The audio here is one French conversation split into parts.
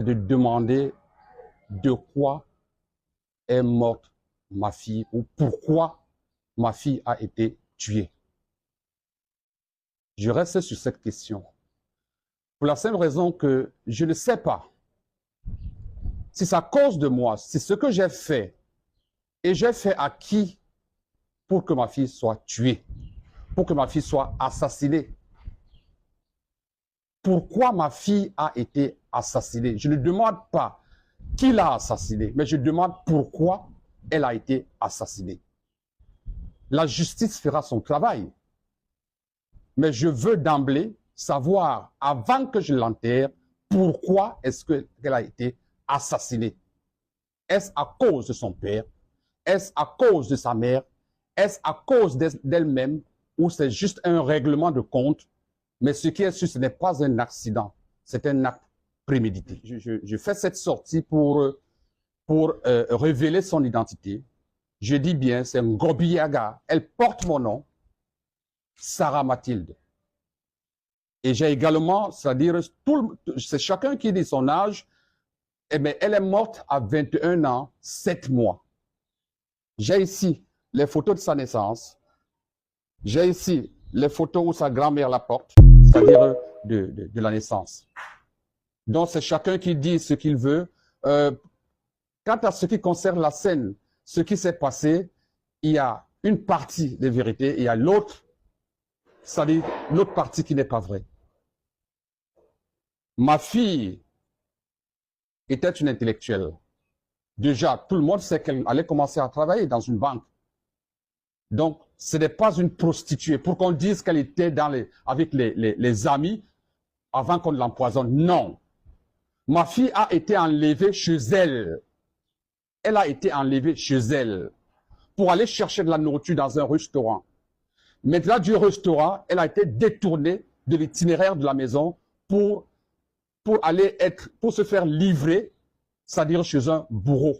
de demander de quoi est morte ma fille ou pourquoi ma fille a été tuée. Je reste sur cette question. Pour la simple raison que je ne sais pas si c'est à cause de moi, si ce que j'ai fait, et j'ai fait à qui pour que ma fille soit tuée, pour que ma fille soit assassinée. Pourquoi ma fille a été assassinée? Je ne demande pas qui l'a assassinée, mais je demande pourquoi elle a été assassinée. La justice fera son travail. Mais je veux d'emblée savoir, avant que je l'enterre, pourquoi est-ce qu'elle a été assassinée. Est-ce à cause de son père? Est-ce à cause de sa mère? Est-ce à cause d'elle-même? Ou c'est juste un règlement de compte? Mais ce qui est sûr, ce n'est pas un accident. C'est un acte prémédité. Je fais cette sortie pour révéler son identité. Je dis bien, c'est Ngobiaga. Elle porte mon nom, Sarah Mathilde. Et j'ai également, c'est-à-dire, c'est chacun qui dit son âge, eh bien, elle est morte à 21 ans, 7 mois. J'ai ici les photos de sa naissance. J'ai ici les photos où sa grand-mère la porte, c'est-à-dire de la naissance. Donc, c'est chacun qui dit ce qu'il veut. Quant à ce qui concerne la scène, ce qui s'est passé, il y a une partie de vérité et il y a l'autre, c'est-à-dire l'autre partie qui n'est pas vraie. Ma fille était une intellectuelle. Déjà, tout le monde sait qu'elle allait commencer à travailler dans une banque. Donc, ce n'est pas une prostituée. Pour qu'on dise qu'elle était avec les amis avant qu'on l'empoisonne. Non. Ma fille a été enlevée chez elle. Elle a été enlevée chez elle pour aller chercher de la nourriture dans un restaurant. Maintenant, du restaurant, elle a été détournée de l'itinéraire de la maison pour se faire livrer, c'est-à-dire chez un bourreau.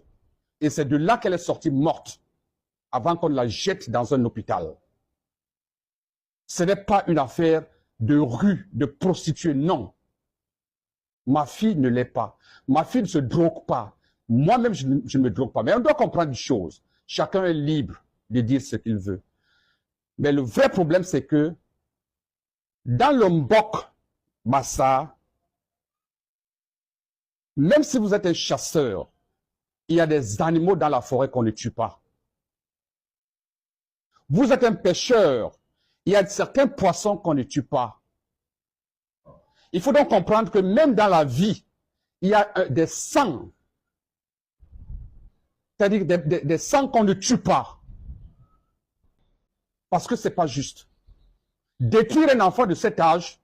Et c'est de là qu'elle est sortie morte, avant qu'on la jette dans un hôpital. Ce n'est pas une affaire de rue, de prostituée, non. Ma fille ne l'est pas. Ma fille ne se drogue pas. Moi-même, je ne me drogue pas. Mais on doit comprendre une chose. Chacun est libre de dire ce qu'il veut. Mais le vrai problème, c'est que dans le Mbok Bassa, même si vous êtes un chasseur, il y a des animaux dans la forêt qu'on ne tue pas. Vous êtes un pêcheur, il y a certains poissons qu'on ne tue pas. Il faut donc comprendre que même dans la vie, il y a des sangs, c'est-à-dire des sangs qu'on ne tue pas. Parce que ce n'est pas juste. Détruire un enfant de cet âge,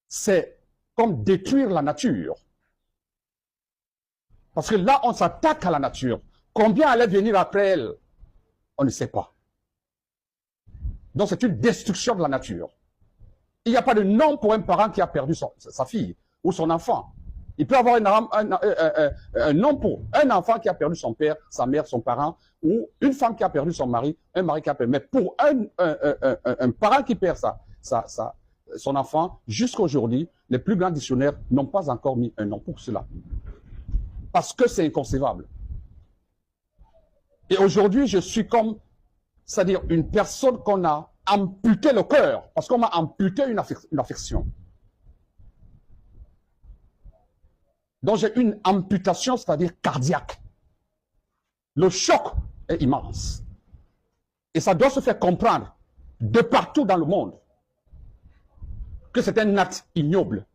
c'est comme détruire la nature. Parce que là, on s'attaque à la nature. Combien allait venir après elle? On ne sait pas. Donc c'est une destruction de la nature. Il n'y a pas de nom pour un parent qui a perdu sa fille ou son enfant. Il peut y avoir un nom pour un enfant qui a perdu son père, sa mère, son parent, ou une femme qui a perdu son mari, un mari qui a perdu. Mais pour un parent qui perd son enfant, jusqu'à aujourd'hui, les plus grands dictionnaires n'ont pas encore mis un nom pour cela. Parce que c'est inconcevable. Et aujourd'hui, je suis comme, c'est-à-dire une personne qu'on a amputé le cœur, parce qu'on m'a amputé une affection. Donc j'ai une amputation, c'est-à-dire cardiaque. Le choc est immense. Et ça doit se faire comprendre de partout dans le monde que c'est un acte ignoble.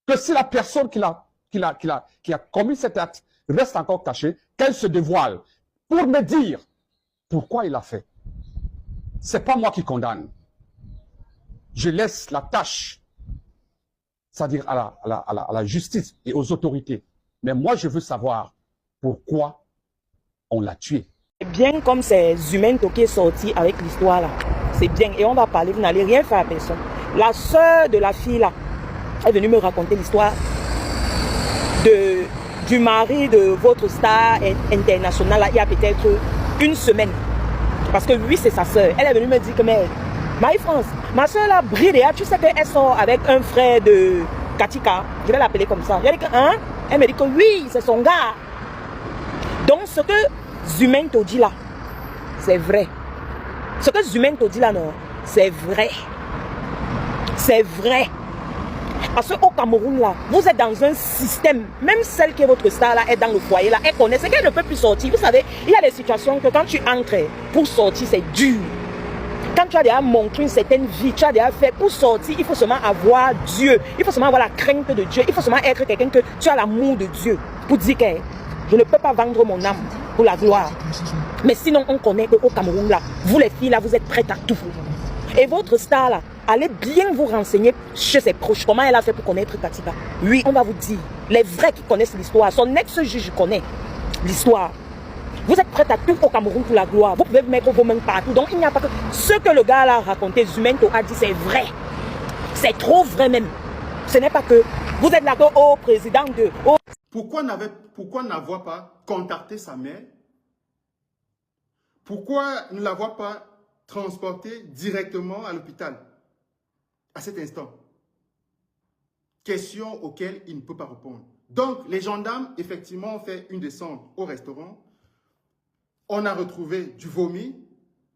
Que si la personne qui a commis cet acte reste encore cachée, qu'elle se dévoile pour me dire pourquoi il l'a fait. Ce n'est pas moi qui condamne. Je laisse la tâche, c'est-à-dire à la justice et aux autorités. Mais moi, je veux savoir pourquoi on l'a tué. Bien comme ces humains qui est sorti avec l'histoire là. C'est bien. Et on va parler, vous n'allez rien faire à personne. La sœur de la fille là est venue me raconter l'histoire du mari de votre star internationale là, il y a peut-être une semaine. Parce que lui, c'est sa sœur. Elle est venue me dire que, mais, Marie-France, ma sœur là, Bridea, tu sais qu'elle sort avec un frère de Katika, je vais l'appeler comme ça. J'ai dit que, hein? Elle me dit que oui, c'est son gars. Donc, ce que Zumento dit là, c'est vrai. Ce que Zumento dit là, non, c'est vrai. C'est vrai. Parce qu'au Cameroun, là, vous êtes dans un système, même celle qui est votre star, là, est dans le foyer, là, elle connaît, c'est qu'elle ne peut plus sortir. Vous savez, il y a des situations que quand tu entres, pour sortir, c'est dur. Quand tu as déjà montré une certaine vie, tu as déjà fait, pour sortir, il faut seulement avoir Dieu. Il faut seulement avoir la crainte de Dieu. Il faut seulement être quelqu'un que tu as l'amour de Dieu. Pour dire que je ne peux pas vendre mon âme pour la gloire. Mais sinon, on connaît qu'au Cameroun, là, vous les filles, là, vous êtes prêtes à tout. Et votre star, là, allez bien vous renseigner chez ses proches. Comment elle a fait pour connaître Katika? Oui, on va vous dire. Les vrais qui connaissent l'histoire. Son ex-juge connaît l'histoire. Vous êtes prêts à tout au Cameroun pour la gloire. Vous pouvez mettre vos mains partout. Donc, il n'y a pas que... Ce que le gars là a raconté, Zumento a dit, c'est vrai. C'est trop vrai même. Ce n'est pas que vous êtes là, oh, président de... Oh. Pourquoi n'avoir pas contacté sa mère? Pourquoi ne l'avoir pas transporté directement à l'hôpital à cet instant? Question auxquelles il ne peut pas répondre. Donc, les gendarmes, effectivement, ont fait une descente au restaurant. On a retrouvé du vomi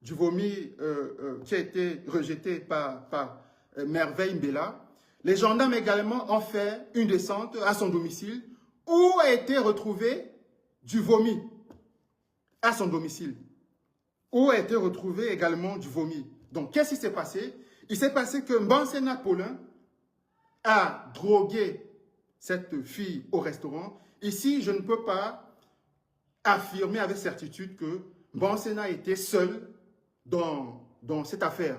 qui a été rejeté par Merveille Mbela. Les gendarmes également ont fait une descente à son domicile où a été retrouvé du vomi à son domicile. Où a été retrouvé également du vomi. Donc, qu'est-ce qui s'est passé? Il s'est passé que Mbansena Paulin a drogué cette fille au restaurant. Ici, je ne peux pas affirmer avec certitude que Mbansena était seul dans cette affaire.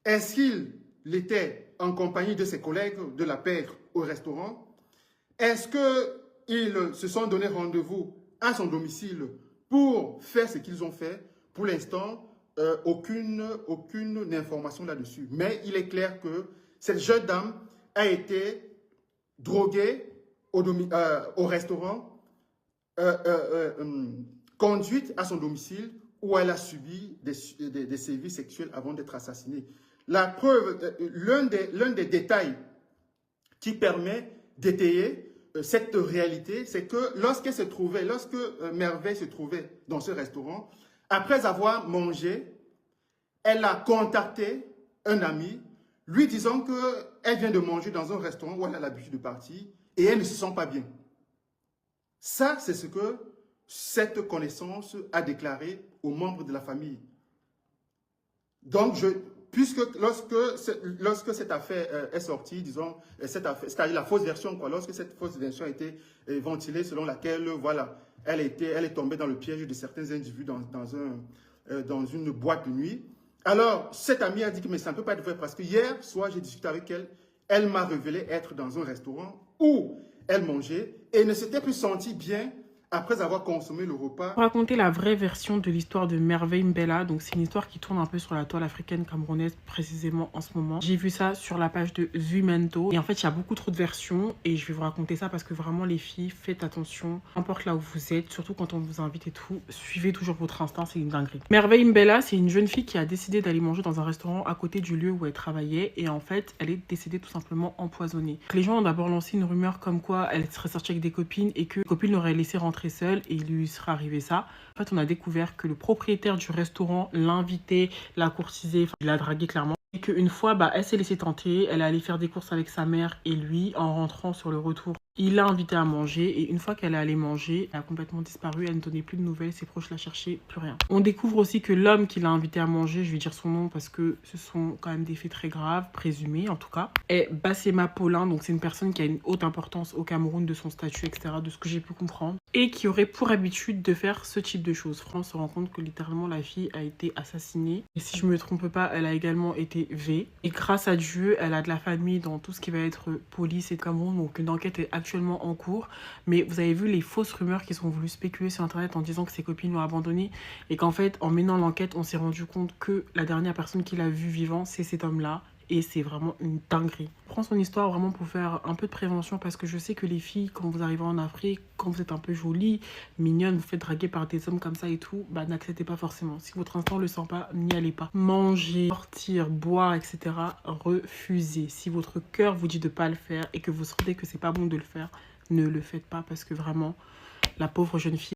Est-ce qu'il était en compagnie de ses collègues de la pègre au restaurant? Est-ce qu'ils se sont donné rendez-vous à son domicile pour faire ce qu'ils ont fait? Pour l'instant, aucune information là-dessus. Mais il est clair que cette jeune dame a été droguée au restaurant, conduite à son domicile où elle a subi des sévices sexuels avant d'être assassinée. La preuve, l'un des détails qui permet d'étayer cette réalité, c'est que lorsque Merveille se trouvait dans ce restaurant, après avoir mangé, elle a contacté un ami, lui disant qu'elle vient de manger dans un restaurant où elle a l'habitude de partir et elle ne se sent pas bien. Ça, c'est ce que cette connaissance a déclaré aux membres de la famille. Donc, lorsque cette affaire est sortie, disons, c'est-à-dire la fausse version, quoi, lorsque cette fausse version a été ventilée selon laquelle, voilà, elle est tombée dans le piège de certains individus dans une boîte de nuit. Alors, cette amie a dit que mais ça ne peut pas être vrai parce que hier soir, j'ai discuté avec elle. Elle m'a révélé être dans un restaurant où elle mangeait et ne s'était plus sentie bien après avoir consommé le repas. Pour raconter la vraie version de l'histoire de Merveille Mbela, donc c'est une histoire qui tourne un peu sur la toile africaine camerounaise précisément en ce moment. J'ai vu ça sur la page de Zumento et en fait il y a beaucoup trop de versions et je vais vous raconter ça parce que vraiment les filles, faites attention, n'importe là où vous êtes, surtout quand on vous invite et tout, suivez toujours votre instinct, c'est une dinguerie. Merveille Mbela, c'est une jeune fille qui a décidé d'aller manger dans un restaurant à côté du lieu où elle travaillait et en fait elle est décédée tout simplement empoisonnée. Les gens ont d'abord lancé une rumeur comme quoi elle serait sortie avec des copines et que les copines l'auraient laissée rentrer seule et il lui serait arrivé ça. En fait, on a découvert que le propriétaire du restaurant l'invitait, l'a courtisé, enfin, il l'a dragué clairement. Et qu'une fois, elle s'est laissée tenter, elle est allée faire des courses avec sa mère et lui, en rentrant sur le retour, il l'a invitée à manger et une fois qu'elle est allée manger, elle a complètement disparu, elle ne donnait plus de nouvelles, ses proches la cherchaient, plus rien. On découvre aussi que l'homme qui l'a invitée à manger, je vais dire son nom parce que ce sont quand même des faits très graves, présumés en tout cas, est Bassema Paulin, donc c'est une personne qui a une haute importance au Cameroun de son statut, etc., de ce que j'ai pu comprendre, et qui aurait pour habitude de faire ce type de choses. France se rend compte que littéralement la fille a été assassinée, et si je me trompe pas, elle a également été V, et grâce à Dieu, elle a de la famille dans tout ce qui va être police et Cameroun, donc une enquête est actuellement en cours, mais vous avez vu les fausses rumeurs qui sont voulues spéculer sur internet en disant que ses copines l'ont abandonné et qu'en fait en menant l'enquête on s'est rendu compte que la dernière personne qu'il a vue vivant c'est cet homme là et c'est vraiment une dinguerie. Je prends son histoire vraiment pour faire un peu de prévention parce que je sais que les filles, quand vous arrivez en Afrique, quand vous êtes un peu jolie, mignonne, vous faites draguer par des hommes comme ça et tout, bah n'acceptez pas forcément. Si votre instinct le sent pas, n'y allez pas. Manger, sortir, boire, etc. refusez. Si votre cœur vous dit de pas le faire et que vous sentez que c'est pas bon de le faire, ne le faites pas parce que vraiment, la pauvre jeune fille